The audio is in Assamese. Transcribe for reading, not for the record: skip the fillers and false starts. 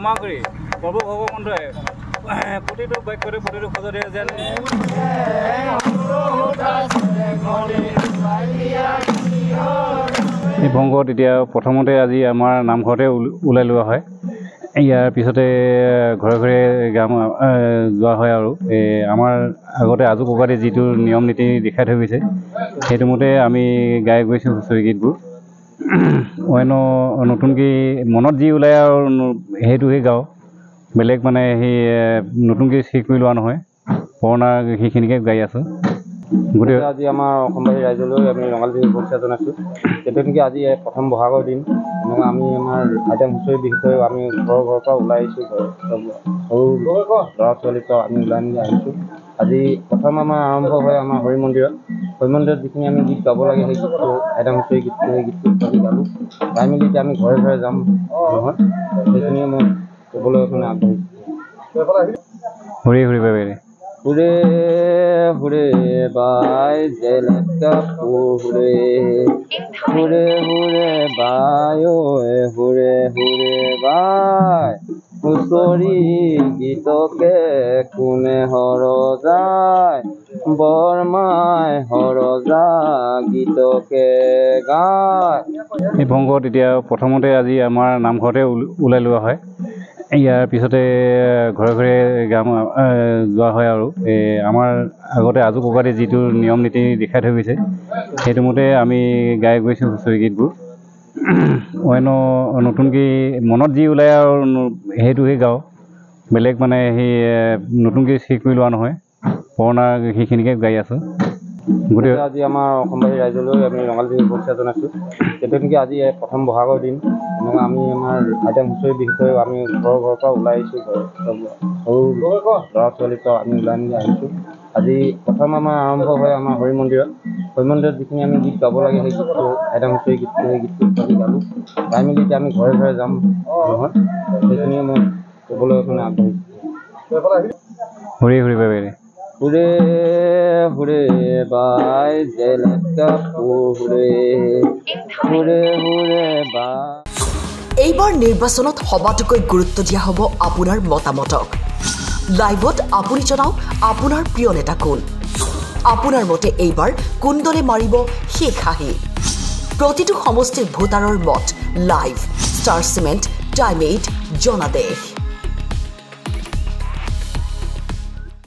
ক্ষমা কৰি প্ৰভু ভগৱন্তই প্ৰতিটো বাক্যতে প্ৰতিটো খোজতে যেন এই ভংগত এতিয়া প্ৰথমতে আজি আমাৰ নামঘৰতে ওলাই লোৱা হয়। ইয়াৰ পিছতে ঘৰে ঘৰে গাম যোৱা হয় আৰু আমাৰ আগতে আজু ককাতে যিটো নিয়ম নীতি দেখাই থৈ গৈছে সেইটো মতে আমি গাই গৈছোঁ হুঁচৰি গীতবোৰ। অন্য নতুনকৈ মনত যি ওলায় আৰু সেইটোহে গাওঁ, বেলেগ মানে সেই নতুনকৈ ঠিক কৰি লোৱা নহয়, পুৰণা সেইখিনিকে গাই আছোঁ। গতিকে আজি আমাৰ অসমবাসী ৰাইজলৈ আমি ৰঙালী বিহুৰ শুভেচ্ছা জনাইছোঁ। তেতিয়া নেকি আজি প্ৰথম বহাগৰ দিন এনেকুৱা আমি আমাৰ আইটেম হুঁচৰি বিষয়ে আমি ঘৰৰ পৰা ওলাই আহিছোঁ, সৰু ল'ৰা ছোৱালীৰ পৰা আমি ওলাই মেলি আহিছোঁ। আজি প্ৰথম আমাৰ আৰম্ভ হয় আমাৰ হৰি মন্দিৰত যিখিনি আমি গীত গাব লাগে সেই গীতটো আইটেম হুঁচৰি গীতটো সেই গীতটো আমি গালোঁ। গাই মেলি এতিয়া আমি ঘৰে ঘৰে যাম নহয়, সেইখিনিয়ে মই ক'বলৈ মানে আগবাঢ়িছোঁ। হৰি হৰি বাবেৰে হুৰে হুৰে বাই জেলেক কাপোৰ হুৰে হুৰে হুৰে বাই ঐ হুৰে হুৰে বাই হুঁচৰি গীতকে কোনে সৰজাই বৰমাই সৰজা গীতকে গায়। এই ভংগত এতিয়া প্ৰথমতে আজি আমাৰ নামঘৰতে ওলাই লোৱা হয়। ইয়াৰ পিছতে ঘৰে ঘৰে গাম যোৱা হয় আৰু আমাৰ আগতে আজু ককাতে যিটো নিয়ম নীতি দেখাই থৈ গৈছে সেইটো মতে আমি গাই গৈছোঁ হুঁচৰি গীতবোৰ। অন্য নতুনকৈ মনত যি ওলায় আৰু সেইটোহে গাওঁ, বেলেগ মানে সেই নতুনকৈ ঠিক কৰি লোৱা নহয়, পুৰণা সেইখিনিকে গাই আছোঁ। গতিকে আজি আমাৰ অসমবাসী ৰাইজলৈ আমি ৰঙালী বিহুৰ শুভেচ্ছা জনাইছোঁ। তেতিয়া নেকি আজি প্ৰথম বহাগৰ দিন এনেকুৱা আমি আমাৰ আইটেম হুঁচৰি বিষয়ে আমি ঘৰৰ পৰা ওলাই আহিছোঁ, সৰু ল'ৰা ছোৱালীৰ পৰা আমি ওলাই মেলি আহিছোঁ। আজি প্ৰথম আমাৰ আৰম্ভ হয় আমাৰ হৰি মন্দিৰত যিখিনি আমি গীত গাব লাগে সেই গীতটো আইটেম হুঁচৰি গীতটো সেই গীতটো আমি গালোঁ। গাই মেলি এতিয়া আমি ঘৰে ঘৰে যাম নহয়, সেইখিনিয়ে মই ক'বলৈ মানে আগবাঢ়িছোঁ। হৰি হৰি বাবেৰে হুৰে হুৰে বাই জেলেক কাপোৰ হুৰে হুৰে হুৰে বাই। এইবাৰ নিৰ্বাচনত সবাতোকৈ গুৰুত্ব দিয়া হ'ব আপোনাৰ মতামতক। লাইভত আপুনি জনাওক আপোনাৰ প্ৰিয় নেতা কোন। আপোনাৰ মতে এইবাৰ কোন দলে মাৰিব শেষ হাঁহি। প্ৰতিটো সমষ্টিৰ ভোটাৰৰ মত লাইভ ষ্টাৰ চিমেণ্ট টাইম 8 জনাদেশ।